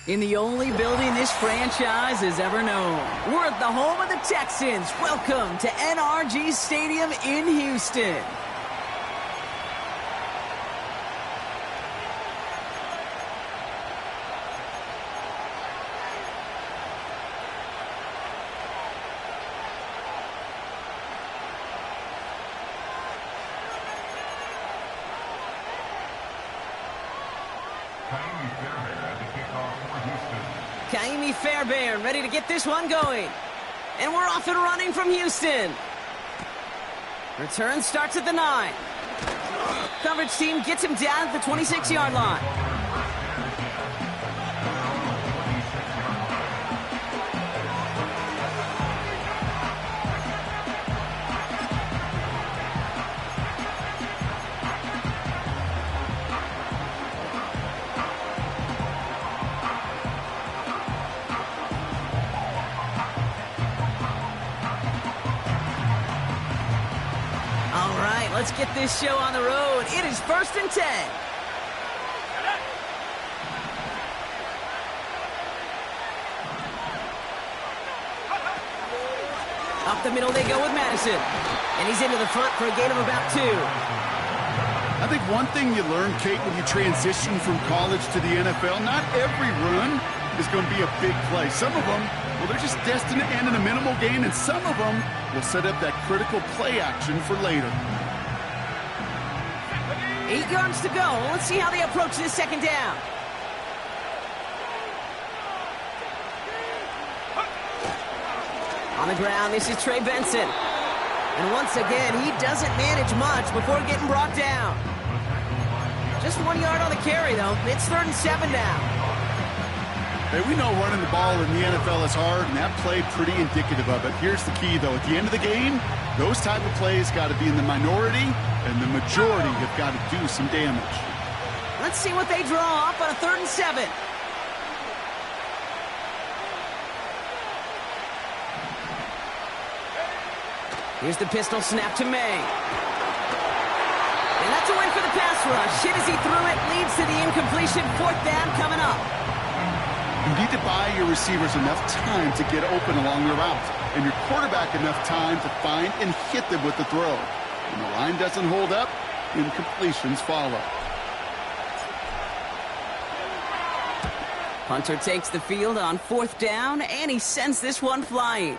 In the only building this franchise has ever known, we're at the home of the Texans. Welcome to NRG Stadium in Houston. Fairbairn ready to get this one going. And we're off and running from Houston. Return starts at the 9. Coverage team gets him down at the 26-yard line. Let's get this show on the road. It is 1st and 10. Up the middle they go with Madison. And he's into the front for a gain of about 2. I think one thing you learn, Kate, when you transition from college to the NFL, not every run is going to be a big play. Some of them, well, they're just destined to end in a minimal gain, and some of them will set up that critical play action for later. 8 yards to go. Let's see how they approach this second down. On the ground, this is Trey Benson. And once again, he doesn't manage much before getting brought down. Just 1 yard on the carry, though. It's 3rd and 7 now. Hey, we know running the ball in the NFL is hard, and that play pretty indicative of it. Here's the key, though. At the end of the game, those type of plays got to be in the minority, and the majority have got to do some damage. Let's see what they draw up on a 3rd and 7. Here's the pistol snap to May. And that's a win for the pass rush. Hit as he threw it, leads to the incompletion. 4th down coming up. You need to buy your receivers enough time to get open along the route, and your quarterback enough time to find and hit them with the throw. When the line doesn't hold up, incompletions follow. Hunter takes the field on 4th down, and he sends this one flying.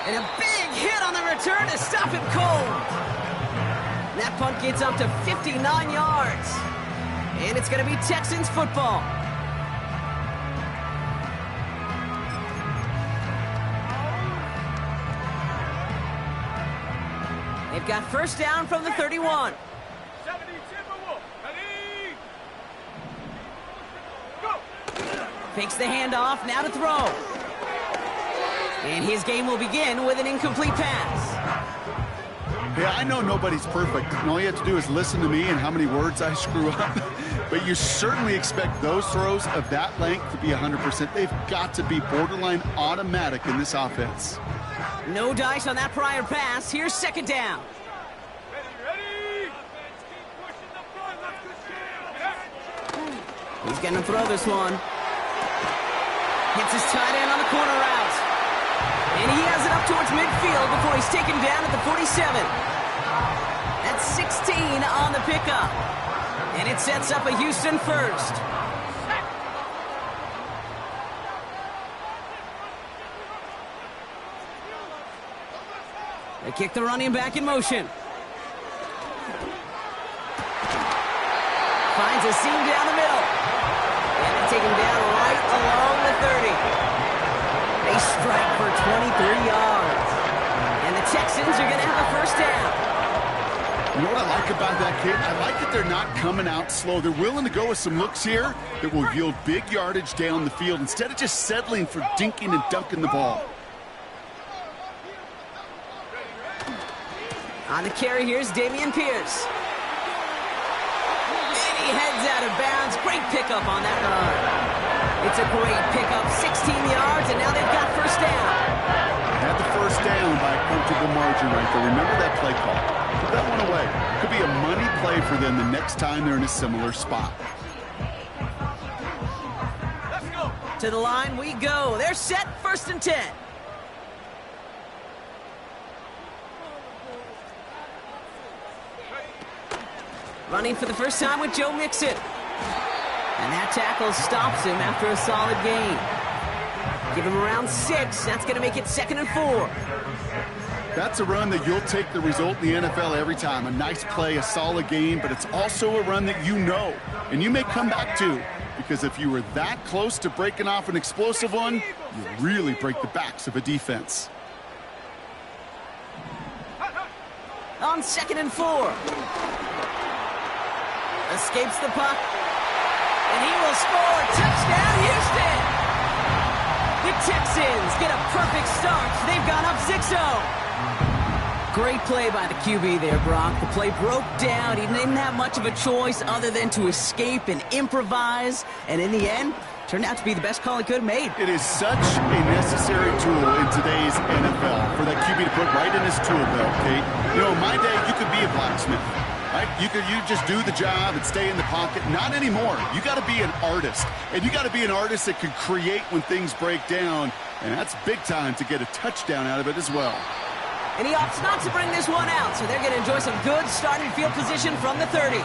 And a big hit on the return to stop him cold. That punt gets up to 59 yards. And it's going to be Texans football. They've got 1st down from the 31. Fakes the handoff, now to throw. And his game will begin with an incomplete pass. Yeah, I know nobody's perfect, and all you have to do is listen to me and how many words I screw up. But you certainly expect those throws of that length to be 100%. They've got to be borderline automatic in this offense. No dice on that prior pass. Here's 2nd down. He's going to throw this one. Hits his tight end on the corner route. And he has it up towards midfield before he's taken down at the 47. That's 16 on the pickup. And it sets up a Houston 1st. They kick the running back in motion. Finds a seam down the middle. And they take him down right along the 30. They strike for 23 yards. And the Texans are going to have a 1st down. You know what I like about that, kid? I like that they're not coming out slow. They're willing to go with some looks here that will yield big yardage down the field instead of just settling for dinking and dunking the ball. On the carry, here's Dameon Pierce. And he heads out of bounds. Great pickup on that run. It's a great pickup, 16 yards, and now they've got first down. Had the first down by a comfortable margin right there. Remember that play call. Put that one away. Could be a money play for them the next time they're in a similar spot. Let's go. To the line we go. They're set, 1st and 10. Running for the first time with Joe Mixon. And that tackle stops him after a solid gain. Give him around 6. That's going to make it 2nd and 4. That's a run that you'll take the result in the NFL every time. A nice play, a solid game, but it's also a run that you know, and you may come back to, because if you were that close to breaking off an explosive one, you really break the backs of a defense. On 2nd and 4. Escapes the puck. And he will score. Touchdown, Houston! The Texans get a perfect start. They've gone up 6-0. Great play by the QB there, Brock. The play broke down. He didn't have much of a choice other than to escape and improvise. And in the end, turned out to be the best call he could have made. It is such a necessary tool in today's NFL for that QB to put right in his tool belt, Kate. You know, in my day, you could be a blacksmith. Right? You just do the job and stay in the pocket. Not anymore. You got to be an artist. And you got to be an artist that can create when things break down. And that's big time to get a touchdown out of it as well. And he opts not to bring this one out, so they're going to enjoy some good starting field position from the 30.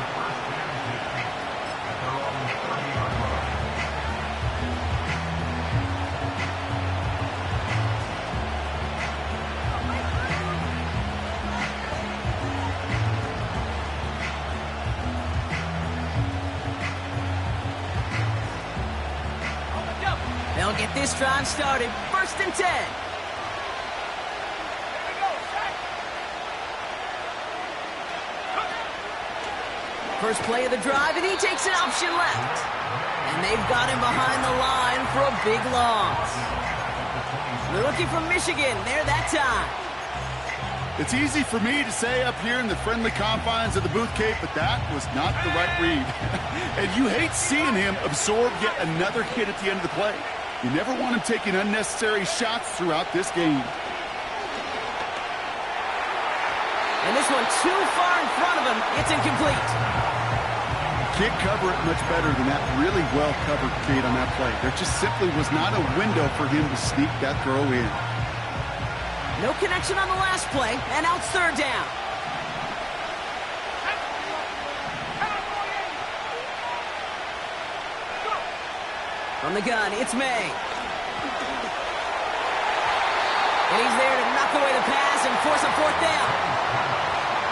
They'll get this drive started. 1st and 10. First play of the drive, and he takes an option left. And they've got him behind the line for a big loss. The rookie from Michigan, there that time. It's easy for me to say up here in the friendly confines of the booth, Kate, but that was not the right read. And you hate seeing him absorb yet another hit at the end of the play. You never want him taking unnecessary shots throughout this game. And this one too far in front of him. It's incomplete. Can't cover it much better than that. Really well covered, Kate, on that play. There just simply was not a window for him to sneak that throw in. No connection on the last play, and now it's 3rd down. From the gun, it's May. And he's there to knock away the pass and force a 4th down.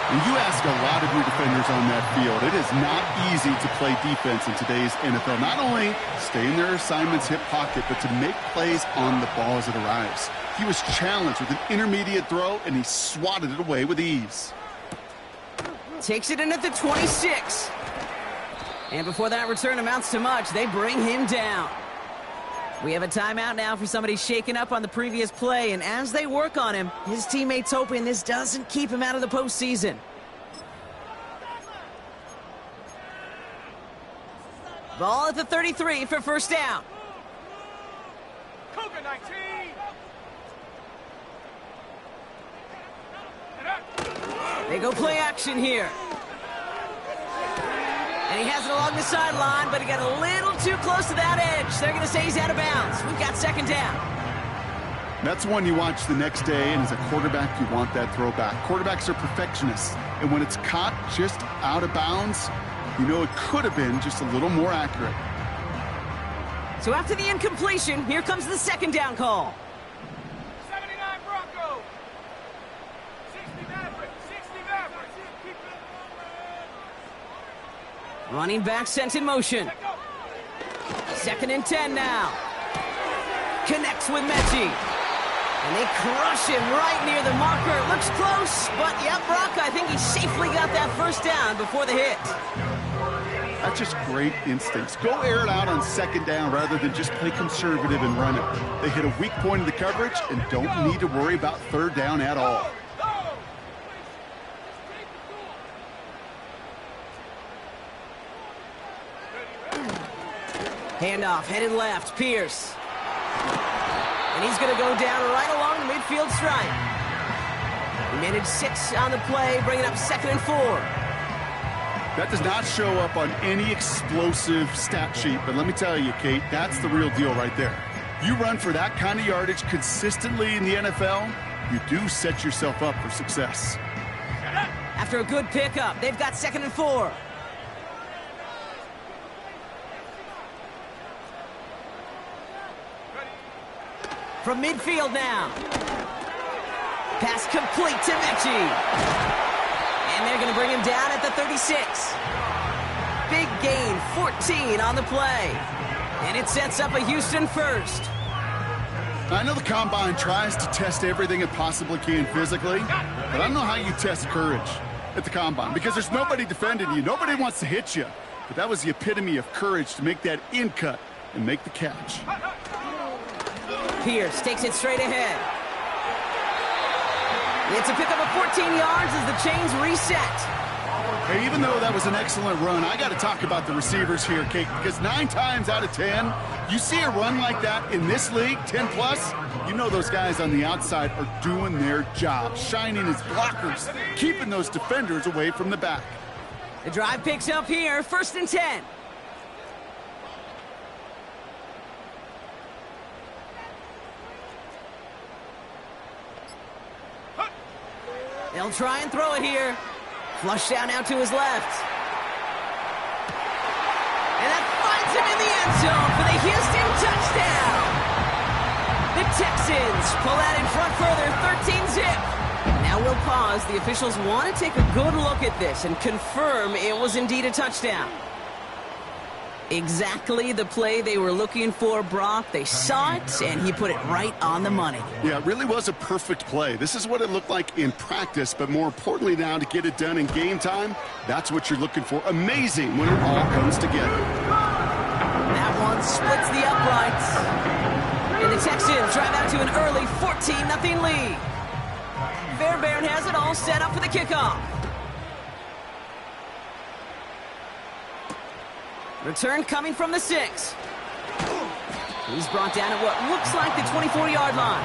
And you ask a lot of your defenders on that field. It is not easy to play defense in today's NFL. Not only stay in their assignment's hip pocket, but to make plays on the ball as it arrives. He was challenged with an intermediate throw, and he swatted it away with ease. Takes it in at the 26. And before that return amounts to much, they bring him down. We have a timeout now for somebody shaken up on the previous play, and as they work on him, his teammates hoping this doesn't keep him out of the postseason. Ball at the 33 for first down. Cougar 19. They go play action here. And he has it along the sideline, but he got a little too close to that edge. They're going to say he's out of bounds. We've got 2nd down. That's one you watch the next day, and as a quarterback, you want that throw back. Quarterbacks are perfectionists, and when it's caught just out of bounds, you know it could have been just a little more accurate. So after the incompletion, here comes the 2nd down call. 79 Broncos. 60 Mavericks. 60 Mavericks. Keep it. Running back sent in motion. 2nd and 10 now. Connects with Mechie. And they crush him right near the marker. Looks close, but yeah, Brock, I think he safely got that first down before the hit. That's just great instincts. Go air it out on 2nd down rather than just play conservative and run it. They hit a weak point of the coverage and don't need to worry about 3rd down at all. Handoff, headed left, Pierce. And he's going to go down right along the midfield stripe. He managed 6 on the play, bringing up 2nd and 4. That does not show up on any explosive stat sheet, but let me tell you, Kate, that's the real deal right there. You run for that kind of yardage consistently in the NFL, you do set yourself up for success. After a good pickup, they've got 2nd and 4. From midfield now. Pass complete to Mechie. And they're going to bring him down at the 36. Big gain, 14 on the play. And it sets up a Houston first. I know the Combine tries to test everything it possibly can physically, but I don't know how you test courage at the Combine because there's nobody defending you. Nobody wants to hit you. But that was the epitome of courage to make that in cut and make the catch. Pierce takes it straight ahead. It's a pickup of 14 yards as the chains reset. Hey, even though that was an excellent run, I got to talk about the receivers here, Kate, because 9 times out of 10, you see a run like that in this league, 10 plus, you know those guys on the outside are doing their job, shining as blockers, keeping those defenders away from the back. The drive picks up here, 1st and 10. They'll try and throw it here. Flush down now to his left. And that finds him in the end zone for the Houston touchdown. The Texans pull out in front further, 13-zip. Now we'll pause. The officials want to take a good look at this and confirm it was indeed a touchdown. Exactly the play they were looking for, Brock. They saw it, and he put it right on the money. Yeah, it really was a perfect play. This is what it looked like in practice, but more importantly now to get it done in game time, that's what you're looking for. Amazing when it all comes together. That one splits the uprights. And the Texans drive out to an early 14-0 lead. Fairbairn has it all set up for the kickoff. Return coming from the 6. He's brought down at what looks like the 24-yard line.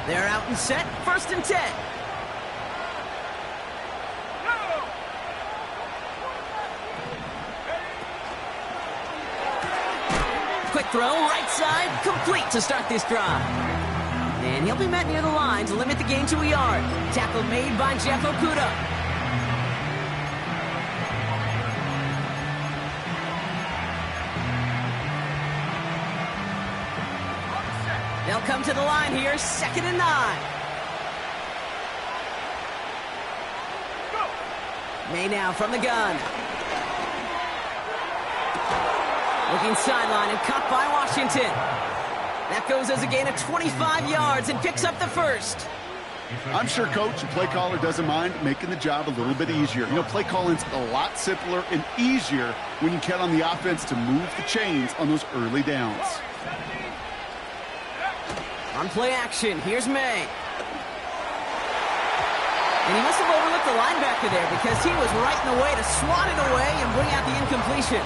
They're out and set, 1st and 10. Quick throw, right side, complete to start this drive. And he'll be met near the line to limit the gain to a yard. Tackle made by Jeff Okuda. They'll come to the line here, 2nd and 9. May now from the gun. Looking sideline and caught by Washington. That goes as a gain of 25 yards and picks up the first. I'm sure coach and play caller doesn't mind making the job a little bit easier. You know, play calling's a lot simpler and easier when you count on the offense to move the chains on those early downs. On play action, here's May. And he must have overlooked the linebacker there because he was right in the way to swat it away and bring out the incompletion.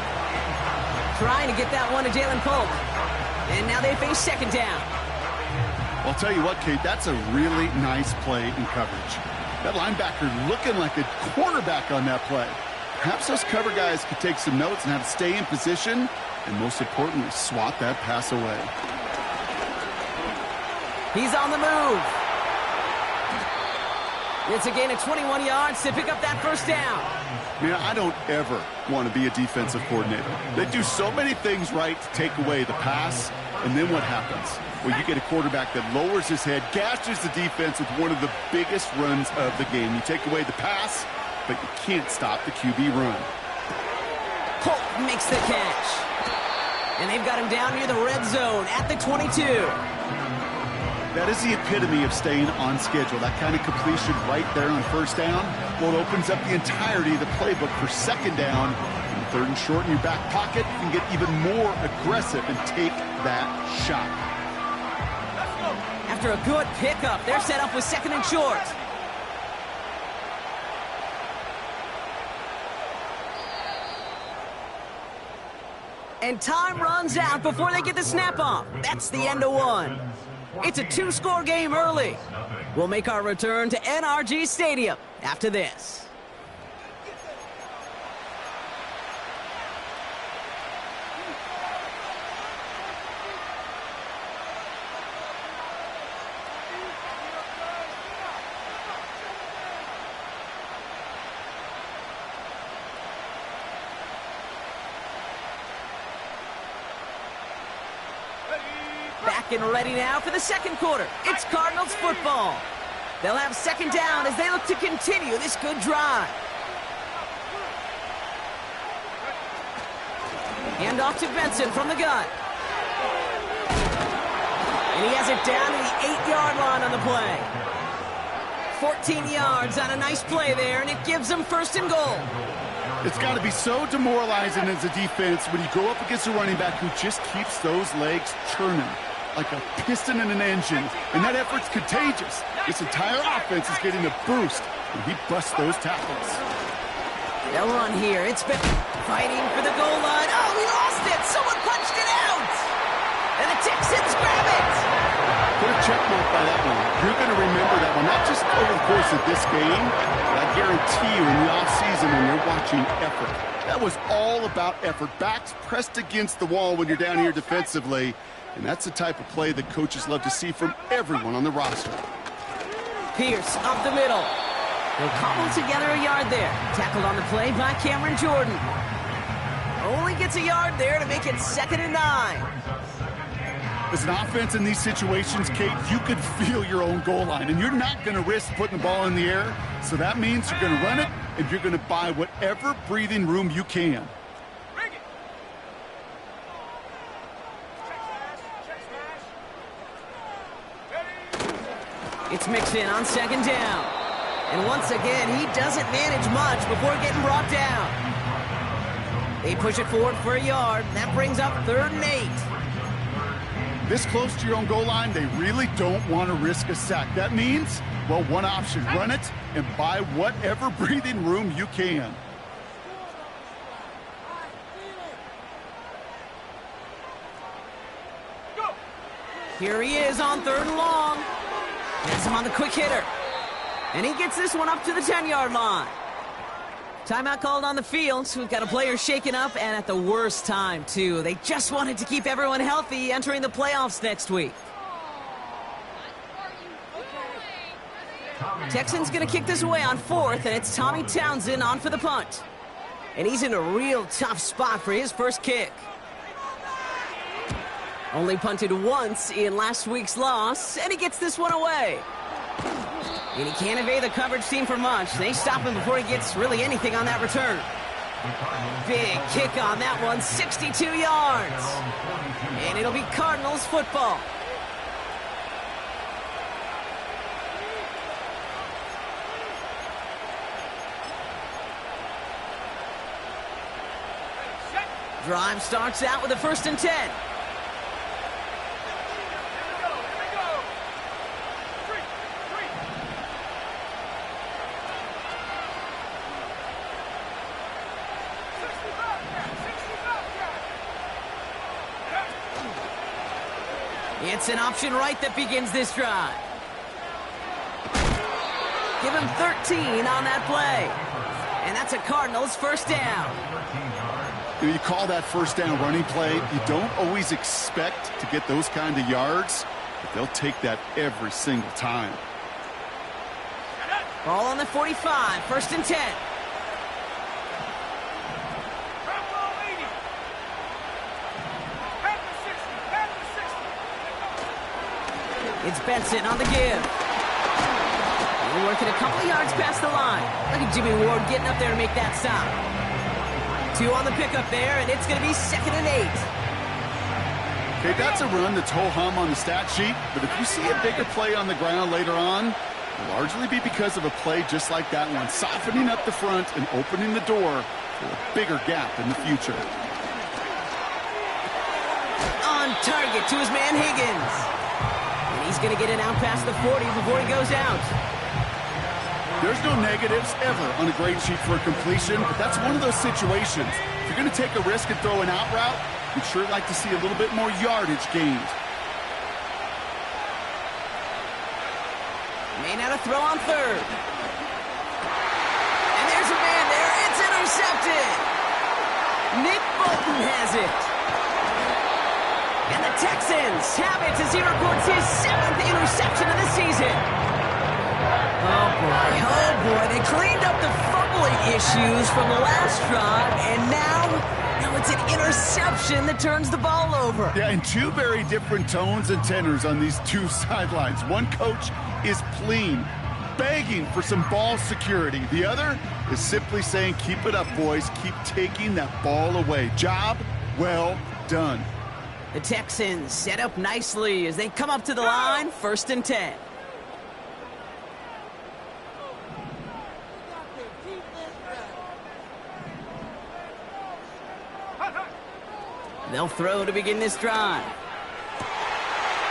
Trying to get that one to Jalen Polk. And now they face 2nd down. I'll tell you what, Kate, that's a really nice play in coverage. That linebacker looking like a quarterback on that play. Perhaps those cover guys could take some notes on how to stay in position and, most importantly, swat that pass away. He's on the move. It's a gain of 21 yards to pick up that 1st down. Man, I don't ever want to be a defensive coordinator. They do so many things right to take away the pass, and then what happens? Well, you get a quarterback that lowers his head, gashes the defense with one of the biggest runs of the game. You take away the pass, but you can't stop the QB run. Polk makes the catch. And they've got him down near the red zone at the 22. That is the epitome of staying on schedule. That kind of completion right there on first down, well, it opens up the entirety of the playbook for second down. And third and short in your back pocket, you can get even more aggressive and take that shot. After a good pickup, they're set up with second and short. And time runs out before they get the snap off. That's the end of one. It's a two-score game early. We'll make our return to NRG Stadium after this. Back and ready now for the second quarter. It's Cardinals football. They'll have second down as they look to continue this good drive. Hand off to Benson from the gun. And he has it down to the 8-yard line on the play. 14 yards on a nice play there, and it gives them first and goal. It's got to be so demoralizing as a defense when you go up against a running back who just keeps those legs churning like a piston in an engine, and that effort's contagious. This entire offense is getting a boost when he busts those tackles. They'll run here. It's been fighting for the goal line. Oh, he lost it. Someone punched it out. And the Texans grab it. Put a check mark by that one. You're going to remember that one, not just over the course of this game, but I guarantee you in the offseason when you're watching effort. That was all about effort. Backs pressed against the wall when you're down here defensively. And that's the type of play that coaches love to see from everyone on the roster. Pierce up the middle. They'll cobble together a yard there. Tackled on the play by Cameron Jordan. Only gets a yard there to make it 2nd and 9. As an offense in these situations, Kate, you could feel your own goal line, and you're not going to risk putting the ball in the air. So that means you're going to run it, and you're going to buy whatever breathing room you can. It's mixed in on second down. And once again, he doesn't manage much before getting brought down. They push it forward for a yard. That brings up 3rd and 8. This close to your own goal line, they really don't want to risk a sack. That means, well, one option, run it and buy whatever breathing room you can. Here he is on 3rd and long. Has him on the quick hitter. And he gets this one up to the 10-yard line. Timeout called on the field, so we've got a player shaken up, and at the worst time, too. They just wanted to keep everyone healthy entering the playoffs next week. Texans going to kick this away on 4th, and it's Tommy Townsend on for the punt. And he's in a real tough spot for his first kick. Only punted once in last week's loss, and he gets this one away. And he can't evade the coverage team for much. They stop him before he gets really anything on that return. Big kick on that one, 62 yards. And it'll be Cardinals football. Drive starts out with a 1st and 10. It's an option right that begins this drive. Give him 13 on that play. And that's a Cardinals first down. You call that first down running play. You don't always expect to get those kind of yards, but they'll take that every single time. Ball on the 45, 1st and 10. It's Benson on the give. We're working a couple of yards past the line. Look at Jimmy Ward getting up there to make that stop. 2 on the pickup there, and it's going to be 2nd and 8. Okay, that's a run that's ho-hum on the stat sheet, but if you see a bigger play on the ground later on, it'll largely be because of a play just like that one, softening up the front and opening the door for a bigger gap in the future. On target to his man Higgins. And he's going to get it out past the 40 before he goes out. There's no negatives ever on a grade sheet for a completion, but that's one of those situations. If you're going to take a risk and throw an out route, you'd sure like to see a little bit more yardage gained. May not a throw on third. And there's a man there. It's intercepted. Nick Bolton has it. And the Texans have it as he records his 7th interception of the season. Oh boy, they cleaned up the fumbling issues from the last drive, and now it's an interception that turns the ball over. Yeah, and two very different tones and tenors on these two sidelines. One coach is pleading, begging for some ball security. The other is simply saying, keep it up, boys. Keep taking that ball away. Job well done. The Texans set up nicely as they come up to the line, 1st and 10. They'll throw to begin this drive.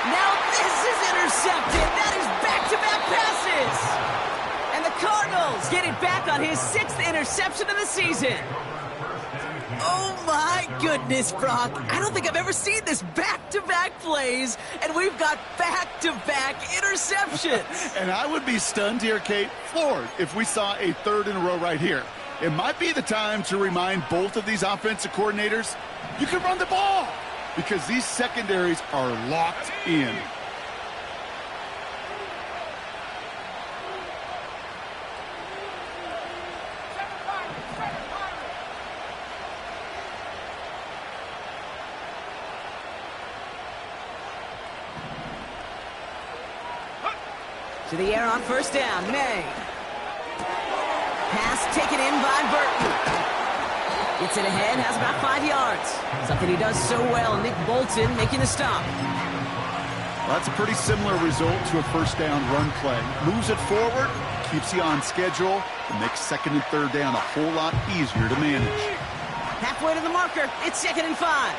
Now this is intercepted. That is back-to-back passes. And the Cardinals get it back on his 6th interception of the season. Oh my goodness, Brock. I don't think I've ever seen this back-to-back plays, and we've got back-to-back interceptions. And I would be stunned here, Kate, floored, if we saw a 3rd in a row right here. It might be the time to remind both of these offensive coordinators, you can run the ball, because these secondaries are locked in. To the air on 1st down, May. Pass taken in by Burton. Gets it ahead, has about 5 yards. Something he does so well, Nick Bolton making the stop. Well, that's a pretty similar result to a 1st down run play. Moves it forward, keeps you on schedule, and makes 2nd and 3rd down a whole lot easier to manage. Halfway to the marker, it's 2nd and 5.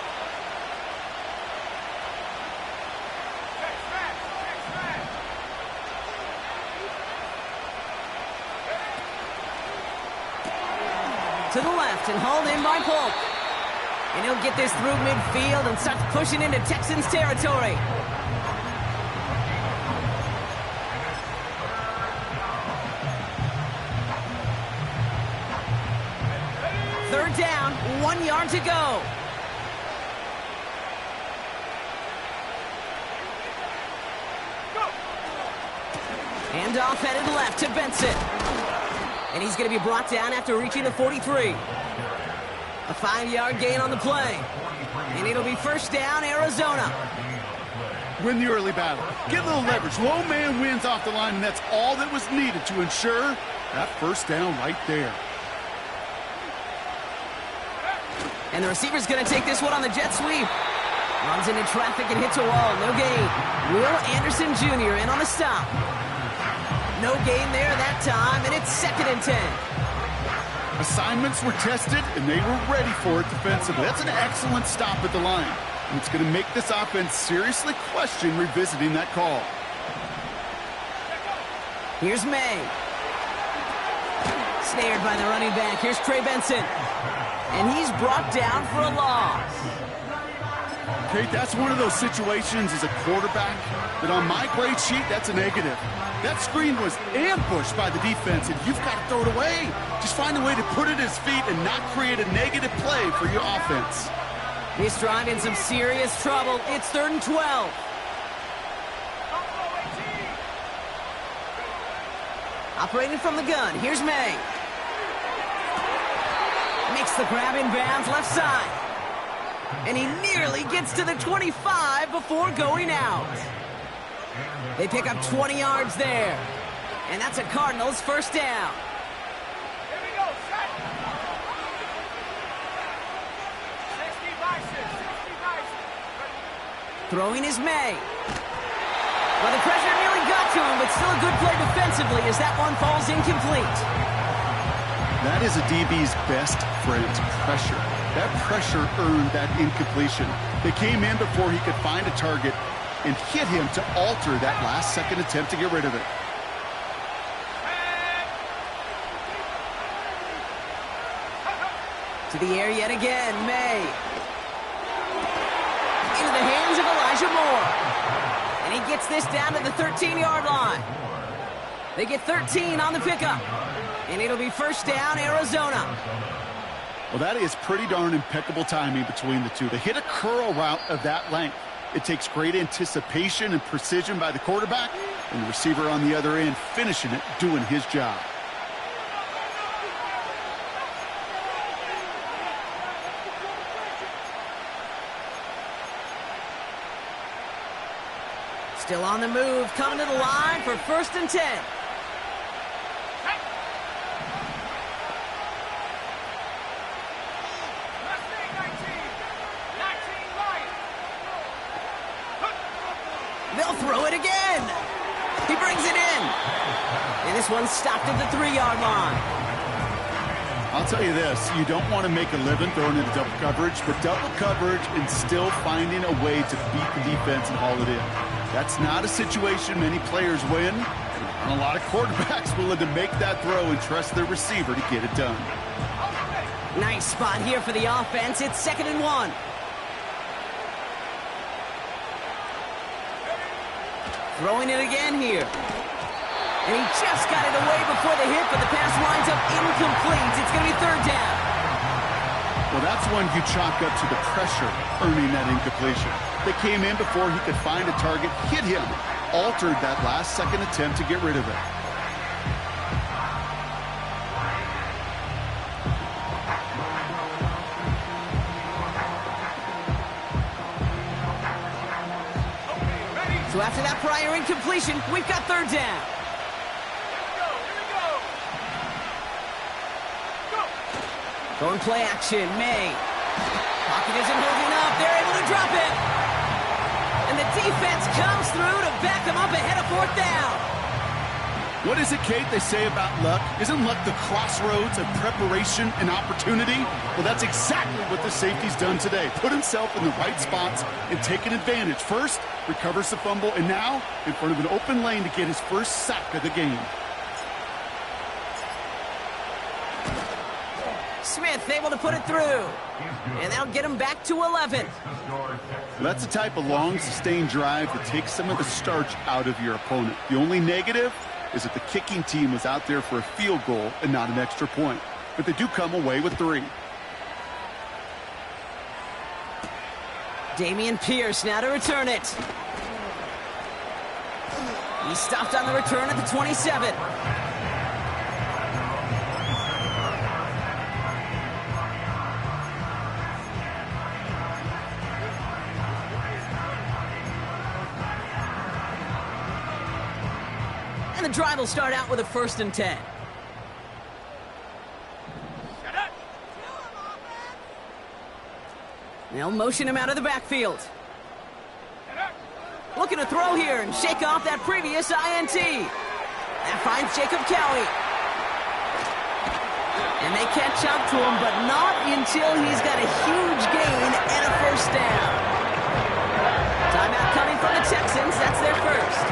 To the left and hauled in by Polk. And he'll get this through midfield and starts pushing into Texans territory. Third down, 1 yard to go. Handoff headed left to Benson. And he's going to be brought down after reaching the 43. A 5-yard gain on the play. And it'll be 1st down, Arizona. Win the early battle. Get a little leverage. Low man wins off the line, and that's all that was needed to ensure that 1st down right there. And the receiver's going to take this one on the jet sweep. Runs into traffic and hits a wall. No gain. Will Anderson Jr. in on the stop. No gain there that time, and it's 2nd and 10. Assignments were tested, and they were ready for it defensively. That's an excellent stop at the line. And it's going to make this offense seriously question revisiting that call. Here's May. Snared by the running back. Here's Trey Benson. And he's brought down for a loss. Kate, that's one of those situations as a quarterback that on my grade sheet, that's a negative. That screen was ambushed by the defense, and you've got to throw it away. Just find a way to put it at his feet and not create a negative play for your offense. This drive in some serious trouble. It's 3rd and 12. Operating from the gun, here's May. Makes the grab in bounds left side. And he nearly gets to the 25 before going out. They pick up 20 yards there. And that's a Cardinals 1st down. Here we go, set. 60 by 6, 60 by 6. Throwing is May. Well, the pressure nearly got to him, but still a good play defensively as that one falls incomplete. That is a DB's best friend, pressure. That pressure earned that incompletion. They came in before he could find a target and hit him to alter that last-second attempt to get rid of it. To the air yet again, May. Into the hands of Elijah Moore. And he gets this down to the 13-yard line. They get 13 on the pickup. And it'll be first down, Arizona. Well, that is pretty darn impeccable timing between the two. They hit a curl route of that length. It takes great anticipation and precision by the quarterback, and the receiver on the other end finishing it, doing his job. Still on the move, coming to the line for 1st and 10. They'll throw it again. He brings it in. And this one's stopped at the 3-yard line. I'll tell you this, you don't want to make a living throwing into double coverage, but double coverage and still finding a way to beat the defense and haul it in. That's not a situation many players win, and a lot of quarterbacks willing to make that throw and trust their receiver to get it done. Nice spot here for the offense. It's 2nd and 1. Throwing it again here. And he just got it away before the hit, but the pass winds up incomplete. It's going to be 3rd down. Well, that's one you chalk up to the pressure earning that incompletion. They came in before he could find a target, hit him, altered that last-second attempt to get rid of it. So after that prior incompletion, we've got 3rd down. Going play action, May. Pocket isn't holding up. They're able to drop it. And the defense comes through to back them up ahead of 4th down. What is it, Kate, they say about luck? Isn't luck the crossroads of preparation and opportunity? Well, that's exactly what the safety's done today. Put himself in the right spots and taken advantage. First, recovers the fumble, and now in front of an open lane to get his first sack of the game. Smith able to put it through. And that'll get him back to 11. That's the type of long, sustained drive that takes some of the starch out of your opponent. The only negative is that the kicking team was out there for a field goal and not an extra point. But they do come away with 3. Dameon Pierce now to return it. He stopped on the return at the 27. And the drive will start out with a 1st and 10. They'll motion him out of the backfield. Looking to throw here and shake off that previous INT. That finds Jacob Cowie. And they catch up to him, but not until he's got a huge gain and a 1st down. Timeout coming from the Texans. That's their first.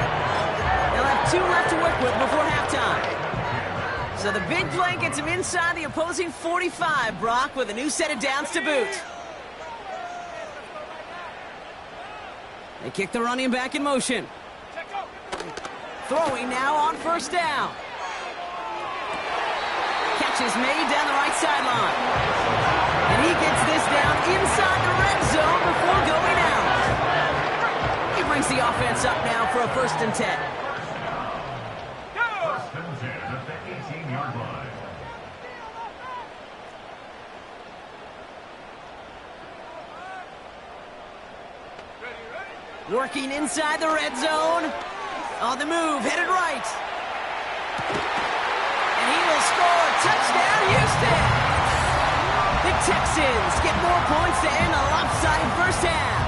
They'll have 2 left to work with before halftime. So the big play gets him inside the opposing 45, Brock, with a new set of downs to boot. They kick the running back in motion. Throwing now on 1st down. Catches made down the right sideline. And he gets this down inside the red zone before going out. He brings the offense up now for a 1st and 10. Working inside the red zone. On the move, headed right. And he will score. Touchdown, Houston. The Texans get more points to end a lopsided first half.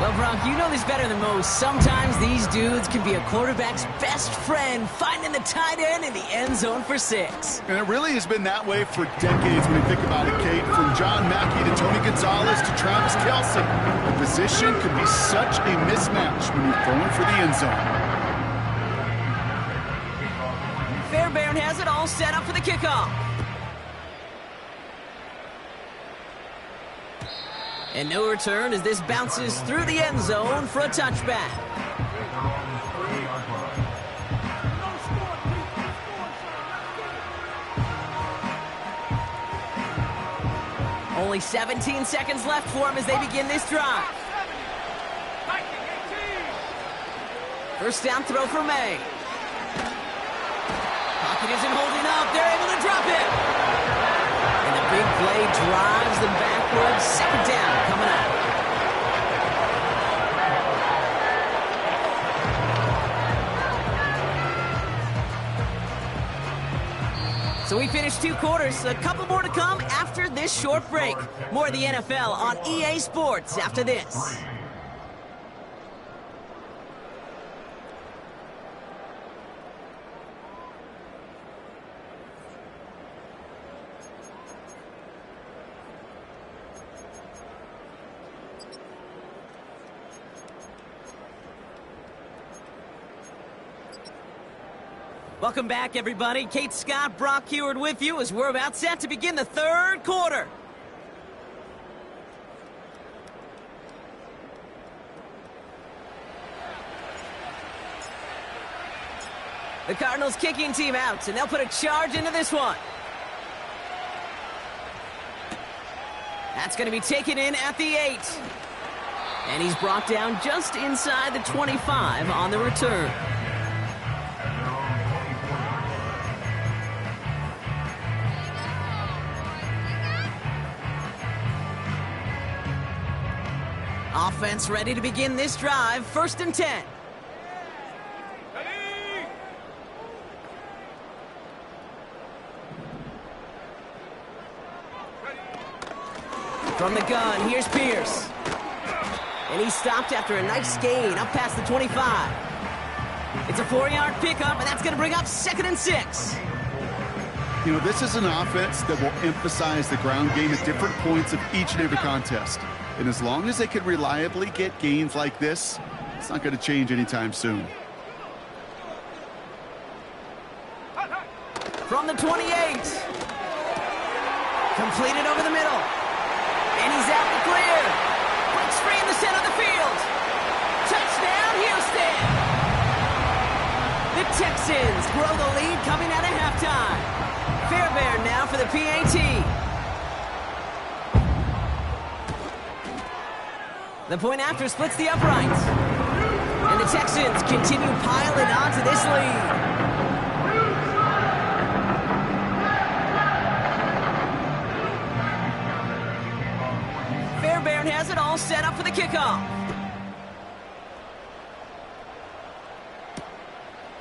Well, Bronk, you know this better than most. Sometimes these dudes can be a quarterback's best friend, finding the tight end in the end zone for 6. And it really has been that way for decades when you think about it, Kate. From John Mackey to Tony Gonzalez to Travis Kelce, the position can be such a mismatch when you're throwing for the end zone. Fairbairn has it all set up for the kickoff. And no return as this bounces through the end zone for a touchback. Only 17 seconds left for him as they begin this drive. First down throw for May. Pocket isn't holding up. They're able to drop it. And the big play drives them backwards. Second down coming up. So we finished 2 quarters. A couple more to come after this short break. More of the NFL on EA Sports after this. Welcome back, everybody. Kate Scott, Brock Heward with you as we're about set to begin the 3rd quarter. The Cardinals kicking team out, and they'll put a charge into this one. That's going to be taken in at the 8. And he's brought down just inside the 25 on the return. Offense ready to begin this drive. 1st and 10. From the gun, here's Pierce. And he's stopped after a nice gain up past the 25. It's a 4-yard pickup, and that's going to bring up 2nd and 6. You know, this is an offense that will emphasize the ground game at different points of each and every contest. And as long as they can reliably get gains like this, it's not going to change anytime soon. From the 28. Completed over the middle. And he's out the clear. Breaks free in the center of the field. Touchdown, Houston. The Texans grow the lead coming out of halftime. Fairbairn now for the PAT. The point after splits the uprights. And the Texans continue piling on to this lead. Fairbairn has it all set up for the kickoff.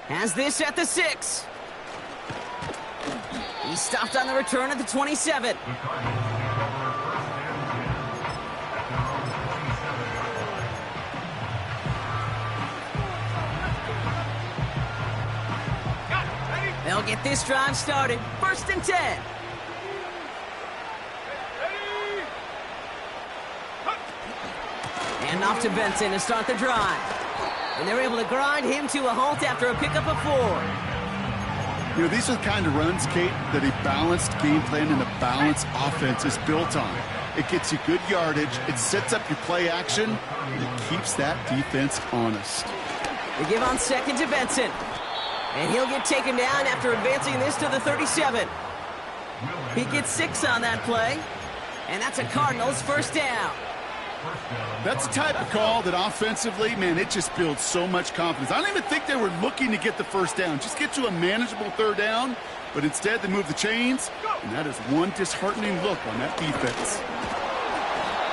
Has this at the 6. He's stopped on the return at the 27. They'll get this drive started. 1st and 10. And off to Benson to start the drive. And they're able to grind him to a halt after a pickup of 4. You know, these are the kind of runs, Kate, that a balanced game plan and a balanced offense is built on. It gets you good yardage, it sets up your play action, and it keeps that defense honest. They give on 2nd to Benson. And he'll get taken down after advancing this to the 37. He gets 6 on that play. And that's a Cardinals 1st down. That's the type of call that offensively, man, it just builds so much confidence. I don't even think they were looking to get the 1st down. Just get to a manageable 3rd down. But instead, they move the chains. And that is one disheartening look on that defense.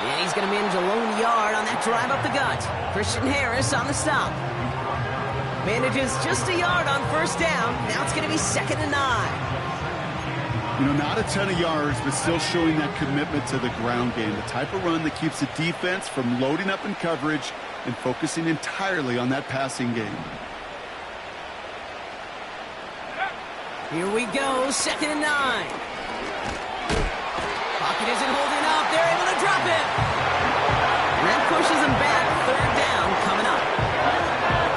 And he's going to manage a lone yard on that drive up the gut. Christian Harris on the stop. Manages just a yard on 1st down. Now it's going to be 2nd and 9. You know, not a ton of yards, but still showing that commitment to the ground game. The type of run that keeps the defense from loading up in coverage and focusing entirely on that passing game. Here we go, 2nd and 9. Pocket isn't holding up. They're able to drop it. That pushes them back. 3rd down coming up.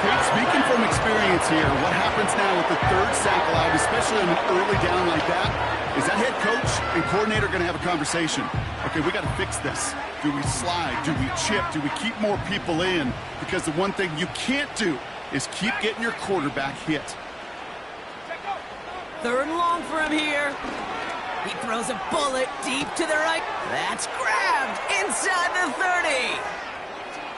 Kate, speaking from experience here, what happens now with the 3rd sack allowed, especially on an early down like that, is that head coach and coordinator going to have a conversation? Okay, we got to fix this. Do we slide? Do we chip? Do we keep more people in? Because the one thing you can't do is keep getting your quarterback hit. 3rd and long for him here. He throws a bullet deep to the right. That's grabbed inside the 30.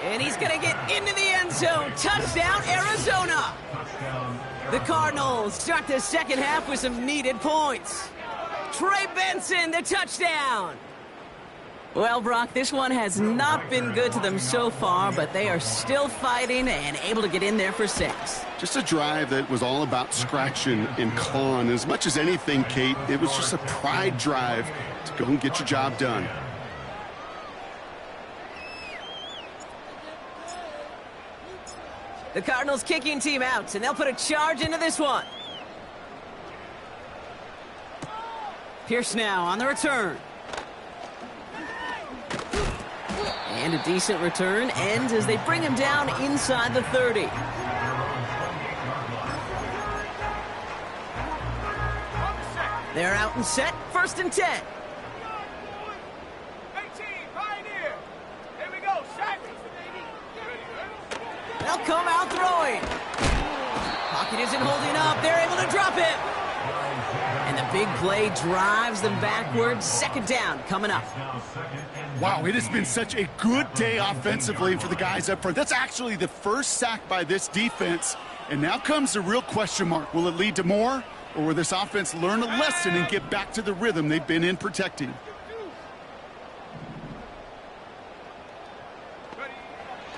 And he's going to get into the end zone. Touchdown, Arizona. The Cardinals start the 2nd half with some needed points. Trey Benson, the touchdown. Well, Brock, this one has not been good to them so far, but they are still fighting and able to get in there for 6. Just a drive that was all about scratching and clawing. As much as anything, Kate, it was just a pride drive to go and get your job done. The Cardinals kicking team out, and they'll put a charge into this one. Pierce now on the return. And a decent return ends as they bring him down inside the 30. They're out and set, 1st and 10. 18, Pioneer. Here we go, sack. They'll come out throwing. Pocket isn't holding up. They're able to drop it. And the big play drives them backwards. 2nd down coming up. Wow, it has been such a good day offensively for the guys up front. That's actually the 1st sack by this defense. And now comes the real question mark. Will it lead to more? Or will this offense learn a lesson and get back to the rhythm they've been in protecting?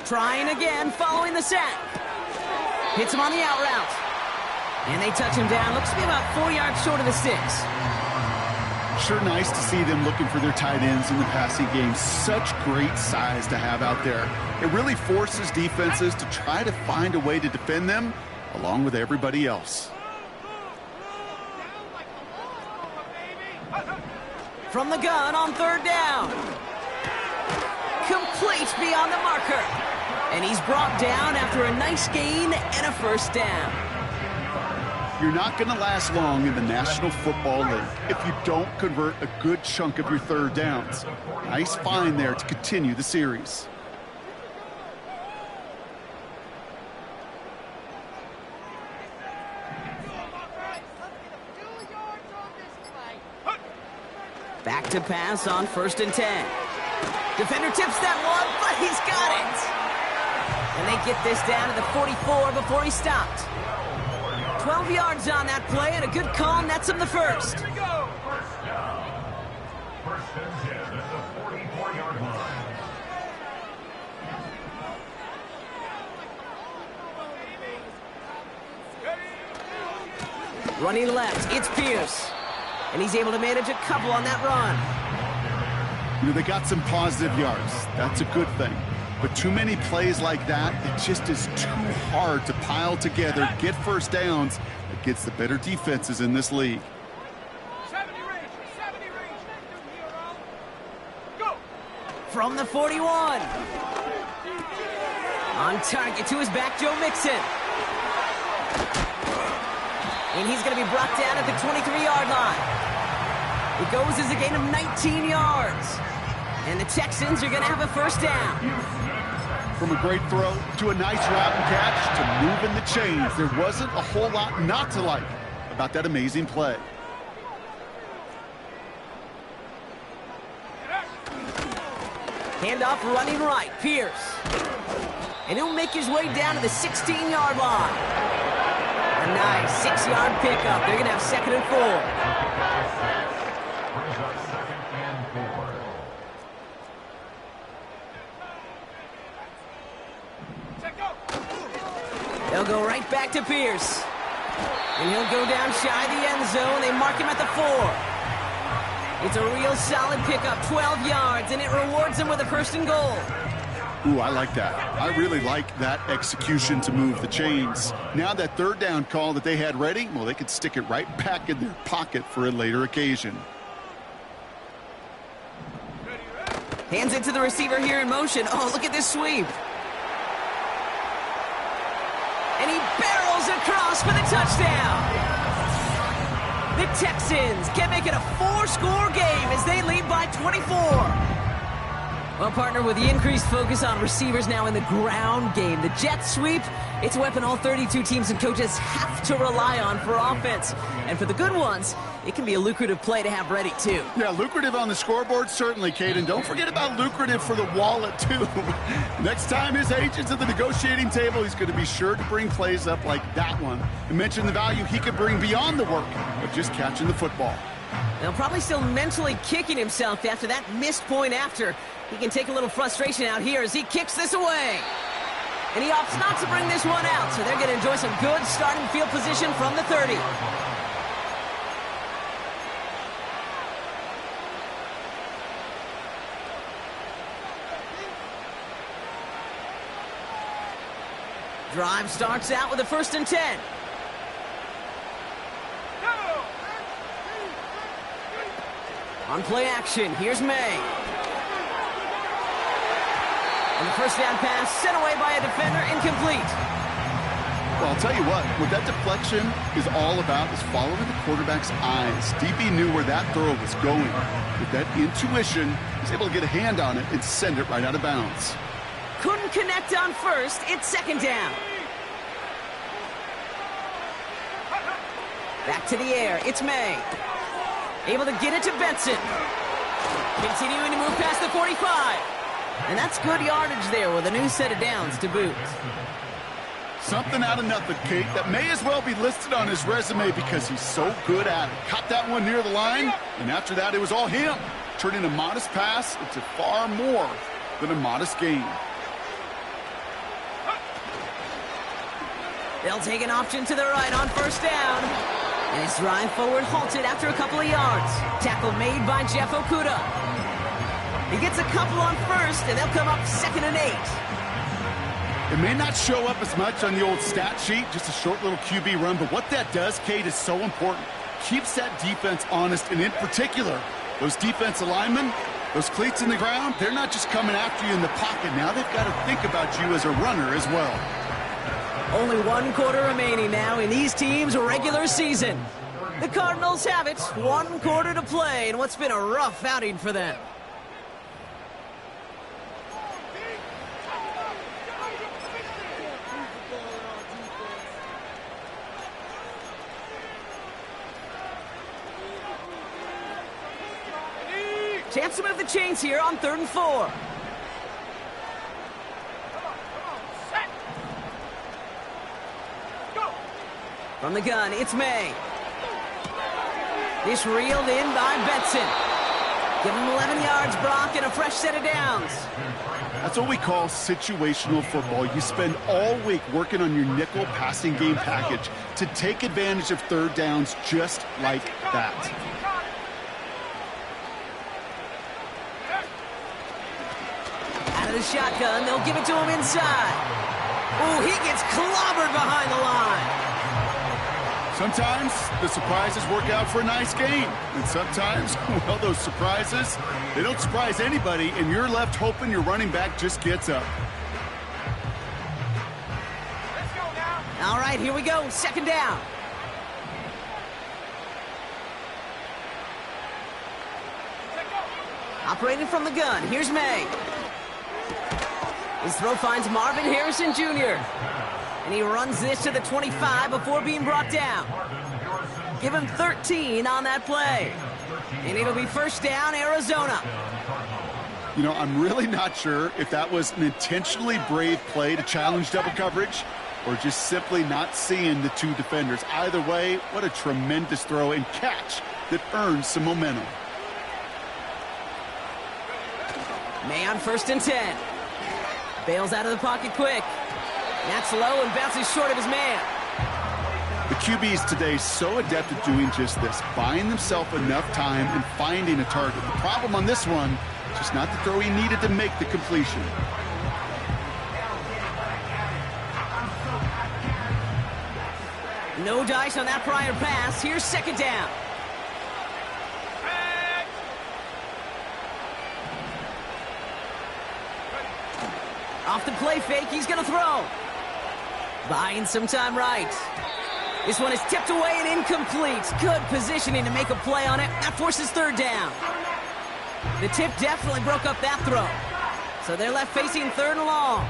Trying again, following the sack. Hits him on the out route. And they touch him down. Looks to be about 4 yards short of the 6. Sure nice to see them looking for their tight ends in the passing game. Such great size to have out there. It really forces defenses to try to find a way to defend them along with everybody else. From the gun on 3rd down. Complete beyond the marker. And he's brought down after a nice gain and a 1st down. You're not going to last long in the National Football League if you don't convert a good chunk of your 3rd downs. Nice find there to continue the series. Back to pass on 1st and 10. Defender tips that one, but he's got it. And they get this down to the 44 before he stopped. 12 yards on that play, and a good call nets him the 1st. Here we go. First and 10 at the 44-yard line. Running left, it's Pierce. And he's able to manage a couple on that run. You know, they got some positive yards. That's a good thing. But too many plays like that, it just is too hard to pile together, get 1st downs against the better defenses in this league. 70 range, 70 range. Go. From the 41. On target to his back, Joe Mixon. And he's going to be brought down at the 23-yard line. It goes as a gain of 19 yards. And the Texans are going to have a 1st down. From a great throw to a nice route and catch to moving the chains, there wasn't a whole lot not to like about that amazing play. Handoff running right, Pierce. And he'll make his way down to the 16-yard line. A nice 6-yard pickup. They're going to have 2nd and 4. They'll go right back to Pierce. And he'll go down shy of the end zone. They mark him at the 4. It's a real solid pickup, 12 yards, and it rewards them with a first and goal. Ooh, I like that. I really like that execution to move the chains. Now that third down call that they had ready, well, they could stick it right back in their pocket for a later occasion. Hands it to the receiver here in motion. Oh, look at this sweep. And he barrels across for the touchdown. The Texans can make it a 4-score game as they lead by 24. Well, partner, with the increased focus on receivers now in the ground game, the jet sweep, it's a weapon all 32 teams and coaches have to rely on for offense. And for the good ones, it can be a lucrative play to have ready, too. Yeah, lucrative on the scoreboard, certainly, Kate. And don't forget about lucrative for the wallet, too. Next time his agent's at the negotiating table, he's going to be sure to bring plays up like that one and mention the value he could bring beyond the work of just catching the football. Now, probably still mentally kicking himself after that missed point after. He can take a little frustration out here as he kicks this away. And he opts not to bring this one out, so they're going to enjoy some good starting field position from the 30. Drive starts out with a 1st and 10. On play action, here's May. And the first down pass sent away by a defender, incomplete. Well, I'll tell you what that deflection is all about is following the quarterback's eyes. DB knew where that throw was going. With that intuition, he's able to get a hand on it and send it right out of bounds. Couldn't connect on first, it's 2nd down. Back to the air, it's May. Able to get it to Benson. Continuing to move past the 45. And that's good yardage there with a new set of downs to boot. Something out of nothing, Kate, that may as well be listed on his resume because he's so good at it. Caught that one near the line, and after that it was all him. Turning a modest pass into far more than a modest gain. They'll take an option to the right on 1st down. And his drive forward halted after a couple of yards. Tackle made by Jeff Okuda. He gets a couple on 1st, and they'll come up 2nd and 8. It may not show up as much on the old stat sheet, just a short little QB run, but what that does, Kate, is so important. Keeps that defense honest, and in particular, those defensive linemen, those cleats in the ground, they're not just coming after you in the pocket. Now they've got to think about you as a runner as well. Only 1 quarter remaining now in these teams' regular season. The Cardinals have it, 1 quarter to play in what's been a rough outing for them. Chance to move the chains here on 3rd and 4. From the gun, it's May. This reeled in by Benson. Give him 11 yards, Brock, and a fresh set of downs. That's what we call situational football. You spend all week working on your nickel passing game package to take advantage of 3rd downs just like that. Out of the shotgun, they'll give it to him inside. Oh, he gets clobbered behind the line. Sometimes the surprises work out for a nice game. And sometimes, well, those surprises, they don't surprise anybody, and you're left hoping your running back just gets up. Let's go now. All right, here we go. 2nd down. Operating from the gun, here's May. His throw finds Marvin Harrison Jr. And he runs this to the 25 before being brought down. Give him 13 on that play. And it'll be 1st down, Arizona. You know, I'm really not sure if that was an intentionally brave play to challenge double coverage or just simply not seeing the 2 defenders. Either way, what a tremendous throw and catch that earns some momentum. May on 1st and 10. Bails out of the pocket quick. That's low and bounces short of his man. The QBs today so adept at doing just this, buying themselves enough time and finding a target. The problem on this one, just not the throw he needed to make the completion. No dice on that prior pass. Here's second down. Off the play fake, he's going to throw. Buying some time right. This one is tipped away and incomplete. Good positioning to make a play on it. That forces third down. The tip definitely broke up that throw. So they're left facing third and long.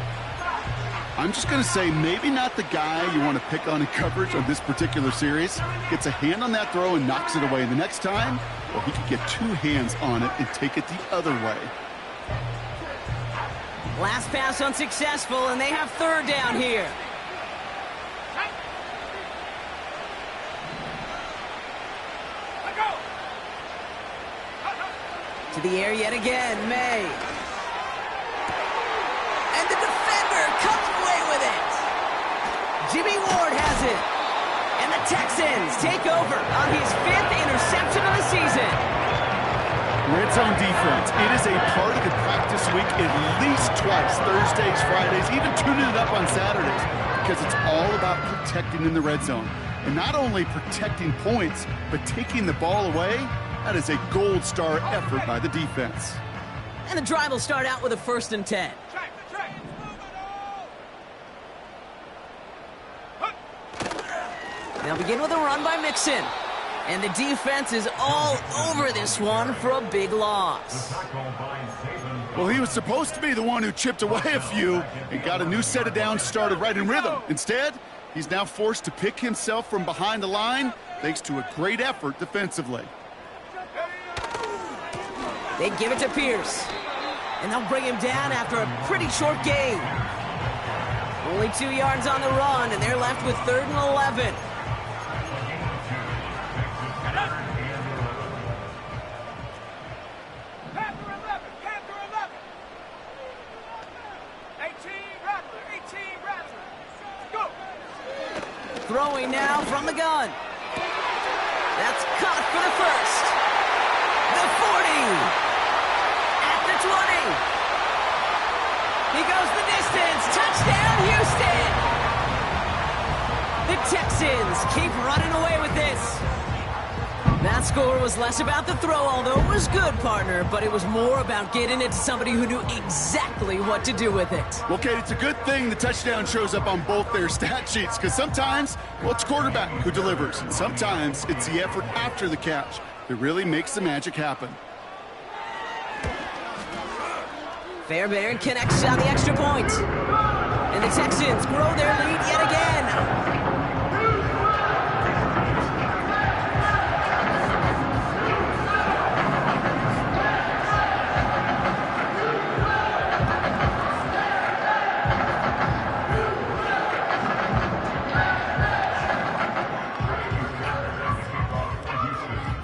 I'm just going to say maybe not the guy you want to pick on in coverage on this particular series. Gets a hand on that throw and knocks it away. The next time, well, he could get two hands on it and take it the other way. Last pass unsuccessful, and they have third down here. To the air yet again, May. And the defender comes away with it. Jimmy Ward has it. And the Texans take over on his 5th interception of the season. Red zone defense. It is a part of the practice week at least twice. Thursdays, Fridays, even tuning it up on Saturdays. Because it's all about protecting in the red zone. And not only protecting points, but taking the ball away. That is a gold star effort by the defense. And the drive will start out with a 1st and 10. They'll begin with a run by Mixon. And the defense is all over this one for a big loss. Well, he was supposed to be the one who chipped away a few and got a new set of downs started right in rhythm. Instead, he's now forced to pick himself from behind the line thanks to a great effort defensively. They give it to Pierce. And they'll bring him down after a pretty short gain. Only 2 yards on the run, and they're left with 3rd and 11. Throwing now from the gun. That's caught for the first. The 40. At the 20. He goes the distance. Touchdown, Houston. The Texans keep running away with this. That score was less about the throw, although it was good, partner, but it was more about getting it to somebody who knew exactly what to do with it. Well, Kate, it's a good thing the touchdown shows up on both their stat sheets, because sometimes, well, it's quarterback who delivers, and sometimes it's the effort after the catch that really makes the magic happen. Fairbairn connects on the extra point. And the Texans grow their lead yet again.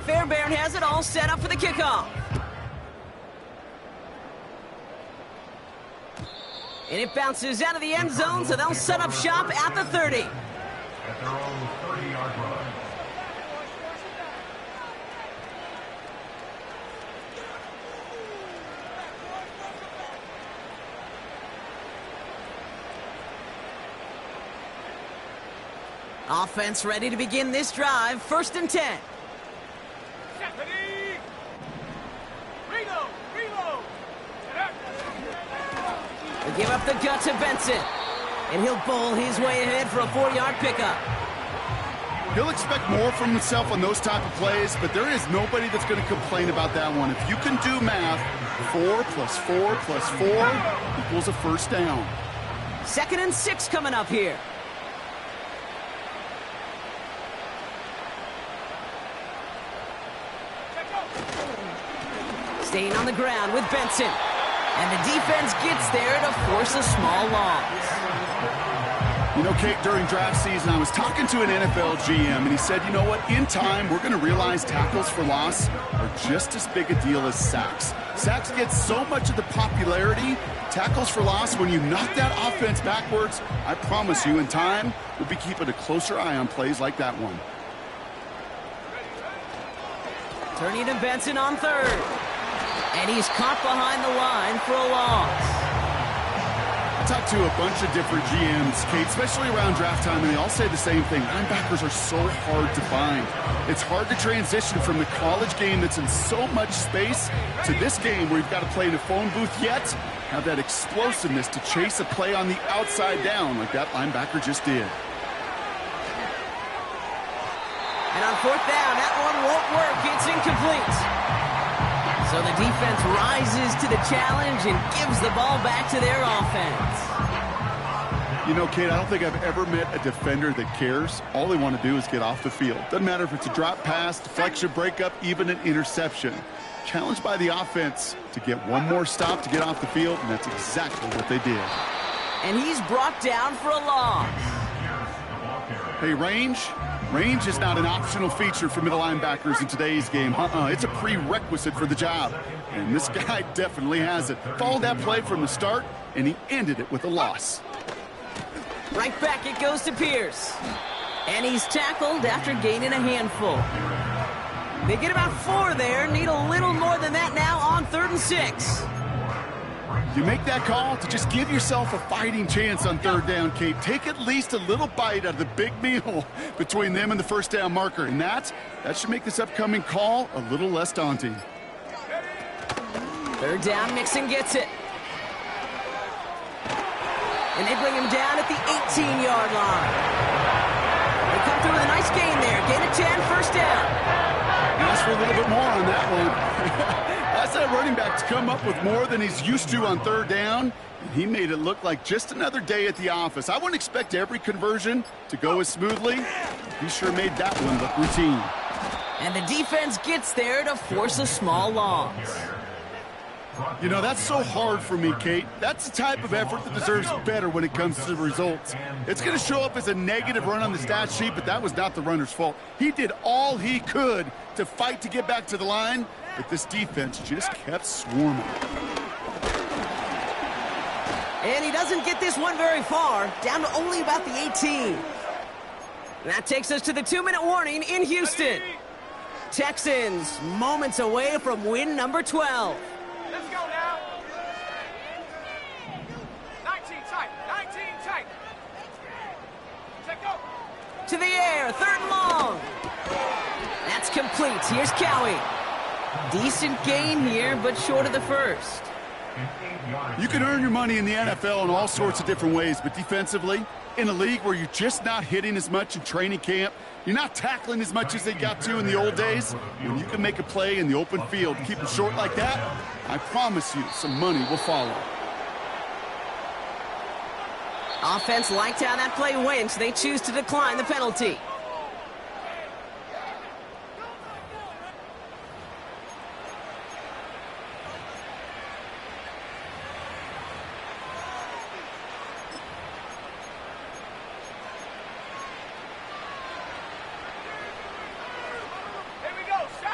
Fairbairn has it all set up for the kickoff. And it bounces out of the end zone, so they'll set up shop at the 30. At their own 30-yard line. Offense ready to begin this drive. 1st and 10. They give up the gut to Benson. And he'll bowl his way ahead for a 4-yard pickup. He'll expect more from himself on those type of plays, but there is nobody that's going to complain about that one. If you can do math, 4 plus 4 plus 4 equals a 1st down. 2nd and 6 coming up here. Staying on the ground with Benson. And the defense gets there to force a small loss. You know, Kate, during draft season, I was talking to an NFL GM, and he said, you know what, in time, we're going to realize tackles for loss are just as big a deal as sacks. Sacks get so much of the popularity Tackles for loss, when you knock that offense backwards, I promise you in time, we'll be keeping a closer eye on plays like that one. Turning to Benson on third. And he's caught behind the line for a loss. I talked to a bunch of different GMs, Kate, especially around draft time, and they all say the same thing. Linebackers are so hard to find. It's hard to transition from the college game that's in so much space to this game where you've got to play in a phone booth, yet have that explosiveness to chase a play on the outside down like that linebacker just did. And on fourth down, that one won't work. It's incomplete. So the defense rises to the challenge and gives the ball back to their offense. You know, Kate, I don't think I've ever met a defender that cares. All they want to do is get off the field. Doesn't matter if it's a drop pass, deflection, breakup, even an interception. Challenged by the offense to get one more stop to get off the field, and that's exactly what they did. And he's brought down for a loss. Hey, range is not an optional feature for middle linebackers in today's game. It's a prerequisite for the job. And this guy definitely has it. Followed that play from the start, and he ended it with a loss. Right back it goes to Pierce. And he's tackled after gaining a handful. They get about 4 there. Need a little more than that now on 3rd and 6. You make that call to just give yourself a fighting chance on 3rd down, Kate. Take at least a little bite out of the big meal between them and the first down marker. And that should make this upcoming call a little less daunting. 3rd down, Mixon gets it. And they bring him down at the 18-yard line. They come through with a nice gain there. Gain of 10, first down. Ask for a little bit more on that one. That's that running back to come up with more than he's used to on 3rd down. And he made it look like just another day at the office. I wouldn't expect every conversion to go as smoothly. He sure made that one look routine. And the defense gets there to force a small loss. You know, that's so hard for me, Kate. That's the type of effort that deserves better when it comes to the results. It's going to show up as a negative run on the stat sheet, but that was not the runner's fault. He did all he could to fight to get back to the line, but this defense just kept swarming. And he doesn't get this one very far, down to only about the 18. That takes us to the 2-minute warning in Houston. Texans moments away from win number 12. Let's go now. 19 tight. 19 tight. Check go. To the air, 3rd and long. That's complete. Here's Cowie. Decent gain here, but short of the first. You can earn your money in the NFL in all sorts of different ways, but defensively, in a league where you're just not hitting as much in training camp, you're not tackling as much as they got to in the old days, when you can make a play in the open field, keep it short like that, I promise you some money will follow. Offense liked how that play went, so they choose to decline the penalty.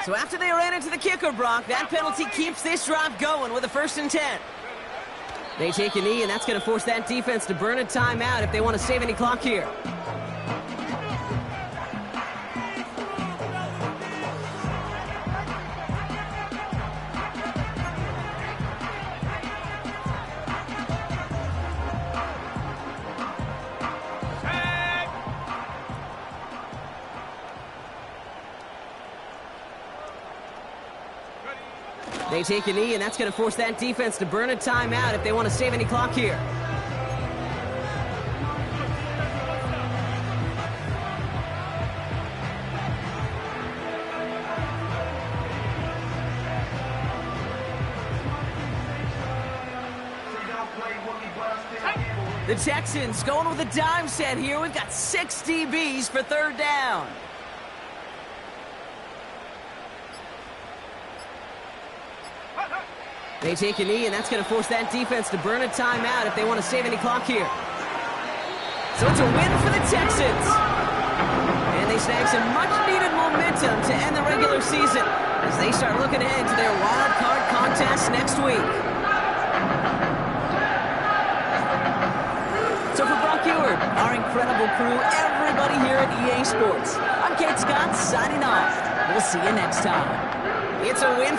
So after they ran into the kicker, Brock, that penalty keeps this drive going with a 1st and 10. They take a knee, and that's going to force that defense to burn a timeout if they want to save any clock here. They take a knee, and that's going to force that defense to burn a timeout if they want to save any clock here. The Texans going with a dime set here. We've got 6 DBs for 3rd down. They take a knee, and that's going to force that defense to burn a timeout if they want to save any clock here. So it's a win for the Texans. And they snag some much-needed momentum to end the regular season as they start looking ahead to their wild card contest next week. incredible crew, everybody here at EA Sports. I'm Kate Scott, signing off. We'll see you next time. It's a win for